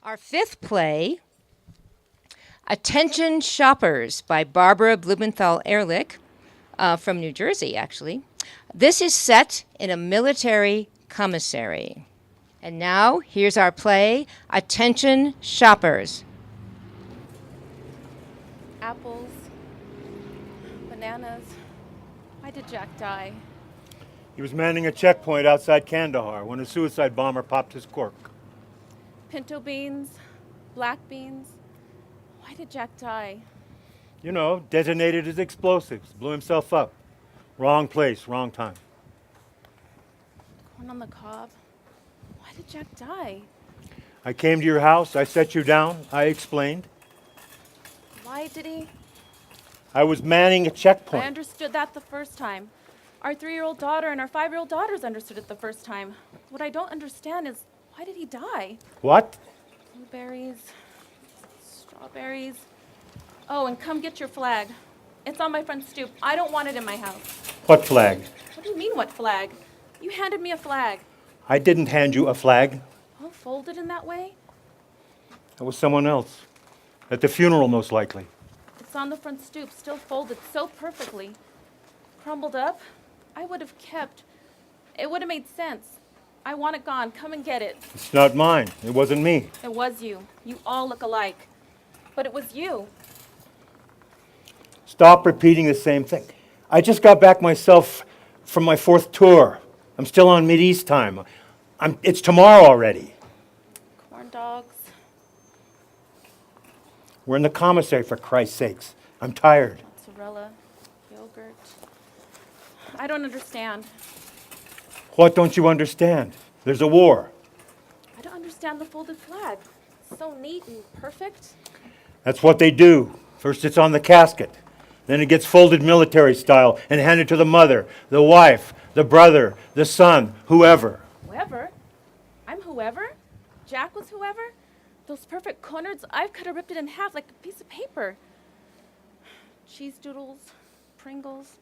Our fifth play, Attention Shoppers by Barbara Blumenthal Ehrlich, from New Jersey, actually. This is set in a military commissary. And now, here's our play, Attention Shoppers. Apples, bananas. Why did Jack die? He was manning a checkpoint outside Kandahar when a suicide bomber popped his cork. Pinto beans, black beans. Why did Jack die? You know, detonated his explosives, blew himself up. Wrong place, wrong time. Corn on the cob. Why did Jack die? I came to your house, I set you down, I explained. Why did he? I was manning a checkpoint. I understood that the first time. Our 3-year-old daughter and our 5-year-old daughters understood it the first time. What I don't understand is, why did he die? What? Blueberries, strawberries. Oh, and come get your flag. It's on my front stoop. I don't want it in my house. What flag? What do you mean, what flag? You handed me a flag. I didn't hand you a flag. Oh, folded in that way? That was someone else. At the funeral, most likely. It's on the front stoop, still folded so perfectly. Crumbled up. I would have kept. It would have made sense. I want it gone. Come and get it. It's not mine. It wasn't me. It was you. You all look alike. But it was you. Stop repeating the same thing. I just got back myself from my 4th tour. I'm still on Mideast time. It's tomorrow already. Corn dogs. We're in the commissary, for Christ's sakes. I'm tired. Mozzarella. Yogurt. I don't understand. What don't you understand? There's a war. I don't understand the folded flag. So neat and perfect. That's what they do. First it's on the casket. Then it gets folded military style and handed to the mother, the wife, the brother, the son, whoever. Whoever? I'm whoever? Jack was whoever? Those perfect corners, I could have ripped it in half like a piece of paper. Cheese doodles, Pringles.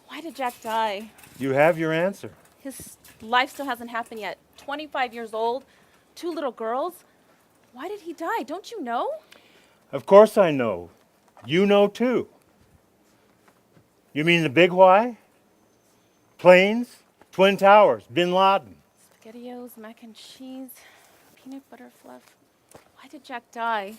Why did Jack die? You have your answer. His life still hasn't happened yet. 25 years old, 2 little girls. Why did he die? Don't you know? Of course I know. You know too. You mean the big why? Planes, Twin Towers, Bin Laden. SpaghettiOs, mac and cheese, peanut butter fluff. Why did Jack die?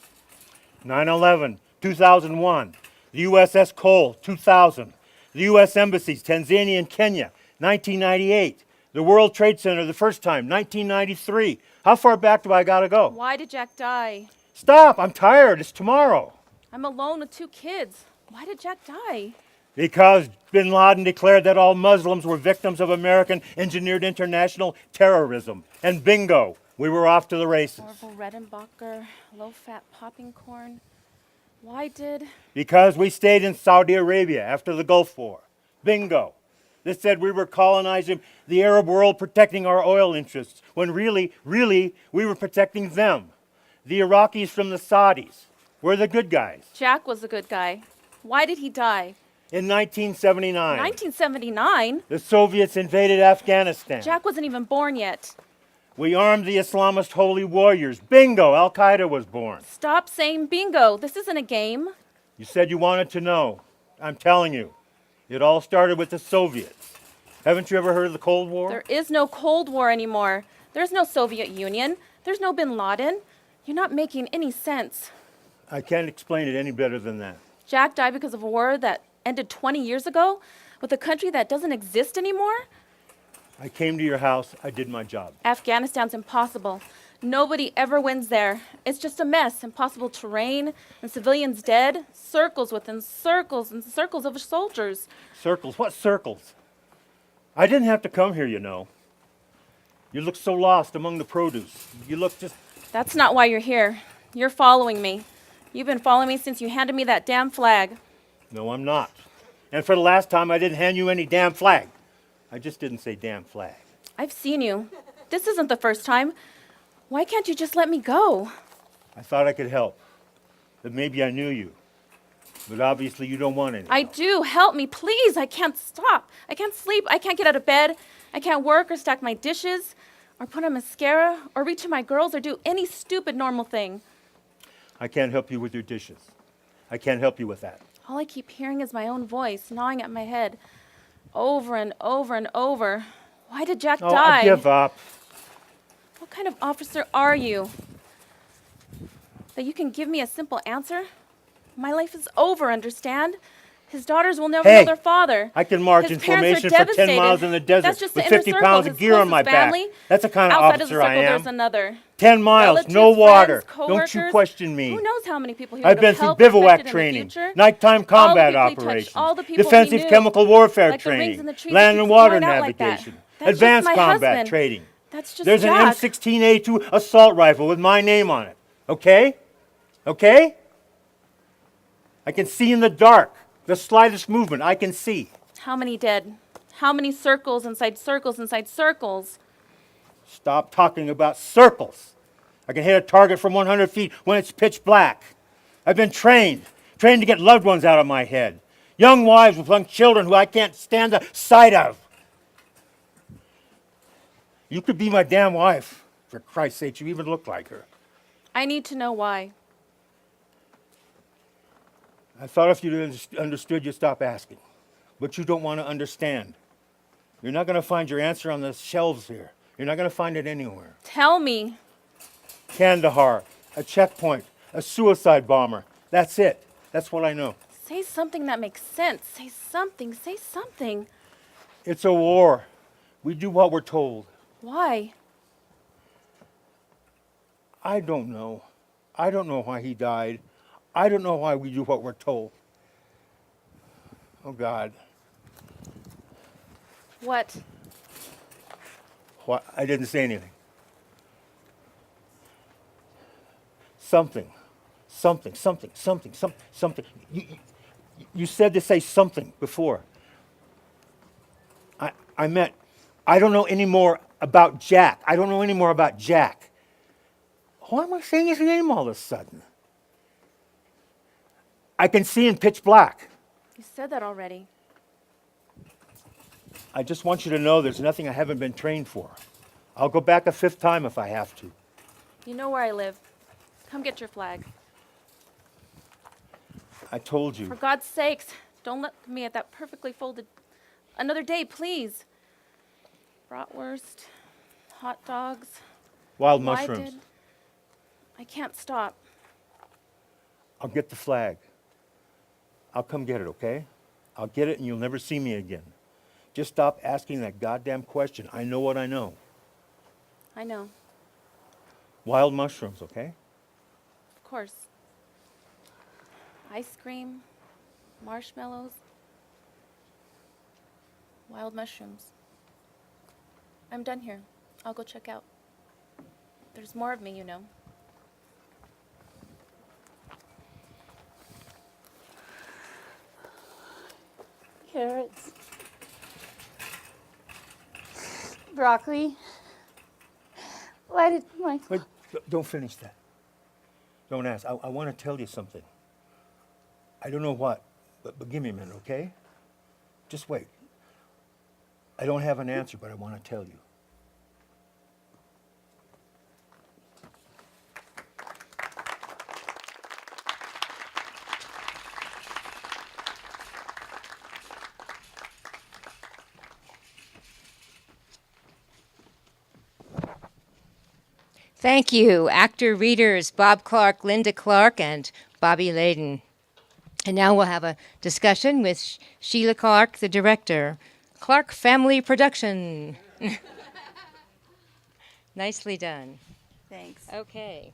9/11, 2001. The USS Cole, 2000. The U.S. embassies, Tanzania and Kenya, 1998. The World Trade Center the first time, 1993. How far back do I gotta go? Why did Jack die? Stop, I'm tired, it's tomorrow. I'm alone with 2 kids. Why did Jack die? Because Bin Laden declared that all Muslims were victims of American engineered international terrorism. And bingo, we were off to the races. Orville Redenbacher, low-fat popping corn. Why did... Because we stayed in Saudi Arabia after the Gulf War. Bingo. They said we were colonizing the Arab world, protecting our oil interests, when really, we were protecting them. The Iraqis from the Saudis. We're the good guys. Jack was a good guy. Why did he die? In 1979, 1979? the Soviets invaded Afghanistan. Jack wasn't even born yet. We armed the Islamist holy warriors. Bingo, Al-Qaeda was born. Stop saying bingo. This isn't a game. You said you wanted to know. I'm telling you, it all started with the Soviets. Haven't you ever heard of the Cold War? There is no Cold War anymore. There's no Soviet Union. There's no Bin Laden. You're not making any sense. I can't explain it any better than that. Jack died because of a war that ended 20 years ago with a country that doesn't exist anymore? I came to your house, I did my job. Afghanistan's impossible. Nobody ever wins there. It's just a mess. Impossible terrain, and civilians dead. Circles within circles and circles of soldiers. Circles? What circles? I didn't have to come here, you know. You look so lost among the produce. You look just... That's not why you're here. You're following me. You've been following me since you handed me that damn flag. No, I'm not. And for the last time, I didn't hand you any damn flag. I just didn't say damn flag. I've seen you. This isn't the first time. Why can't you just let me go? I thought I could help. That maybe I knew you. But obviously you don't want any I help. do. Help me, please. I can't stop. I can't sleep. I can't get out of bed. I can't work or stack my dishes. or put on mascara, or reach to my girls, or do any stupid normal thing. I can't help you with your dishes. I can't help you with that. All I keep hearing is my own voice gnawing at my head over and over and over. Why did Jack Oh, die? I give up. What kind of officer are you? That you can give me a simple answer? My life is over, understand? His daughters will never Hey, know their father. I can march His in parents formation are for 10 devastated. miles in the desert That's just with the inner 50 circle, pounds of his gear on my closest back. family. That's the kind of Outside of the officer I circle, am. there's another. 10 miles, Relatives, no water. friends, Don't you coworkers. question me. Who knows how many people he I've would been have through helped, bivouac affected in the training, future. nighttime combat All the people he touched, operations, all the people he defensive knew, chemical warfare like the rings training, in the trees land that and keeps water going out like that. navigation, That's just advanced my combat husband. training. That's just There's Jack. an M16A2 assault rifle with my name on it. Okay? Okay? I can see in the dark. The slightest movement, I can see. How many dead? How many circles inside circles inside circles? Stop talking about circles. I can hit a target from 100 feet when it's pitch black. I've been trained to get loved ones out of my head. Young wives with young children who I can't stand the sight of. You could be my damn wife. For Christ's sake, you even look like her. I need to know why. I thought if you understood, you'd stop asking. But you don't want to understand. You're not going to find your answer on the shelves here. You're not going to find it anywhere. Tell me. Kandahar, a checkpoint, a suicide bomber. That's it. That's what I know. Say something that makes sense. Say something. Say something. It's a war. We do what we're told. Why? I don't know. I don't know why he died. I don't know why we do what we're told. Oh, God. What? What? I didn't say anything. Something. You said to say something before. I meant, I don't know any more about Jack. I don't know any more about Jack. Why am I saying his name all of a sudden? I can see in pitch black. You said that already. I just want you to know there's nothing I haven't been trained for. I'll go back a fifth time if I have to. You know where I live. Come get your flag. I told you. For God's sakes, don't let me at that perfectly folded. Another day, please. Bratwurst, hot dogs. Wild Why mushrooms. did- I can't stop. I'll get the flag. I'll come get it, okay? I'll get it and you'll never see me again. Just stop asking that goddamn question. I know what I know. I know, Wild mushrooms, okay? of course. Ice cream, marshmallows, wild mushrooms. I'm done here. I'll go check out. There's more of me, you know. Carrots, broccoli. Why did my Wait, don't finish that. Don't ask. I want to tell you something. I don't know what, but give me a minute, okay? Just wait. I don't have an answer, but I want to tell you. Thank you, actor readers Bob Clark, Linda Clark, and Bobby Layden. And now we'll have a discussion with Sheila Clark, the director. Clark Family Production. Nicely done. Thanks. Okay.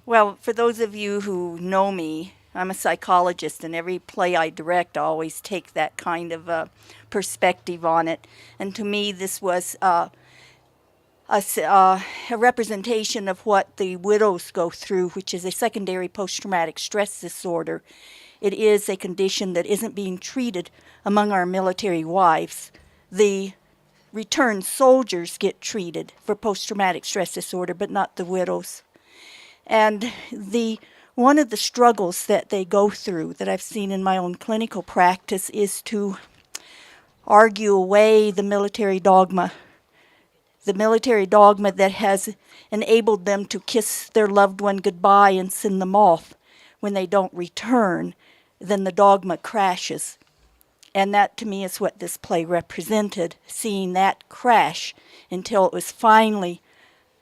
Well, for those of you who know me, I'm a psychologist, and every play I direct, I always take that kind of perspective on it. And to me, this was a representation of what the widows go through, which is a secondary post-traumatic stress disorder. It is a condition that isn't being treated among our military wives. The returned soldiers get treated for post-traumatic stress disorder, but not the widows. And one of the struggles that they go through that I've seen in my own clinical practice is to argue away the military dogma the military dogma that has enabled them to kiss their loved one goodbye and send them off when they don't return, then the dogma crashes. And that, to me, is what this play represented, seeing that crash until it was finally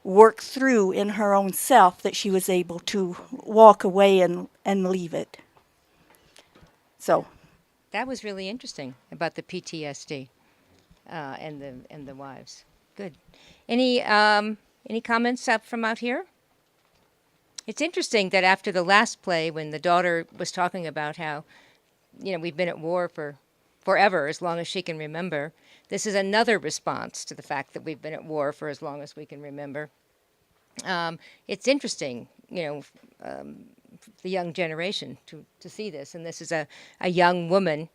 worked through in her own self that she was able to walk away and leave it. So That was really interesting about the PTSD and the wives. Good. Any comments up from out here? It's interesting that after the last play, when the daughter was talking about how, we've been at war for forever, as long as she can remember, this is another response to the fact that we've been at war for as long as we can remember. It's interesting, the young generation to see this, and this is a young woman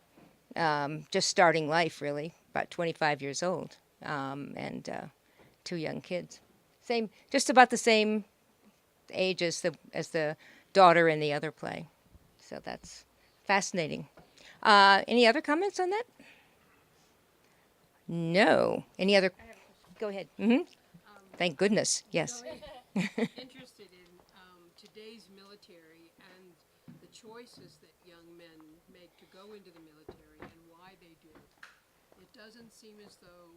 just starting life, really, about 25 years old, and 2 young kids, just about the same age as the daughter in the other play. So that's fascinating. Any other comments on that? No. Any other? Go ahead. Thank goodness. Yes. Interested in today's military and the choices that young men make to go into the military and why they do it. It doesn't seem as though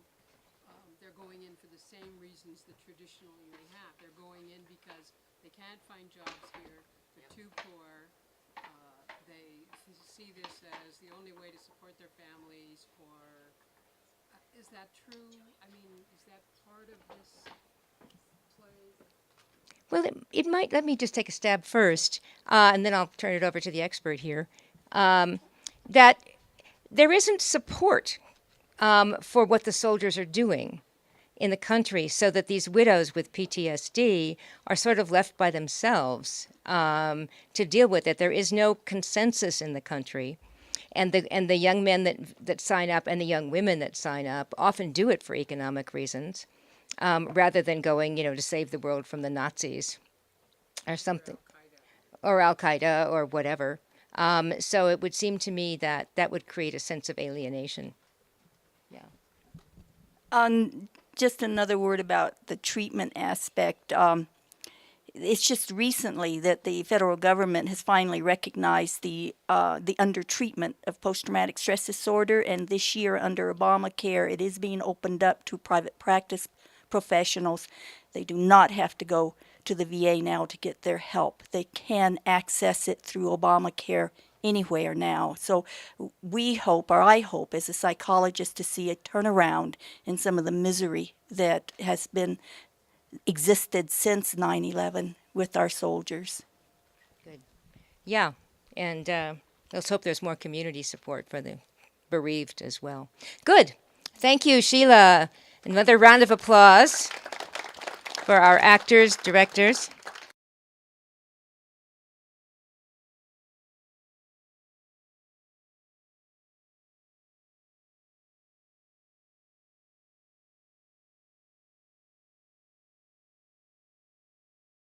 they're going in for the same reasons that traditionally they have. They're going in because they can't find jobs here, they're too poor, they see this as the only way to support their families, or is that true? I mean, is that part of this play? Well, it might. Let me just take a stab first, and then I'll turn it over to the expert here. That there isn't support for what the soldiers are doing in the country, so that these widows with PTSD are sort of left by themselves to deal with it. There is no consensus in the country, and the young men that sign up and the young women that sign up often do it for economic reasons, rather than going, to save the world from the Nazis or something, or Al-Qaeda or whatever. So it would seem to me that would create a sense of alienation. Yeah. Just another word about the treatment aspect. It's just recently that the federal government has finally recognized the undertreatment of post-traumatic stress disorder, and this year under Obamacare, it is being opened up to private practice professionals. They do not have to go to the VA now to get their help. They can access it through Obamacare anywhere now. So we hope, or I hope as a psychologist, to see a turnaround in some of the misery that has been existed since 9/11 with our soldiers. Good. Yeah, and let's hope there's more community support for the bereaved as well. Good. Thank you, Sheila. Another round of applause for our actors, directors.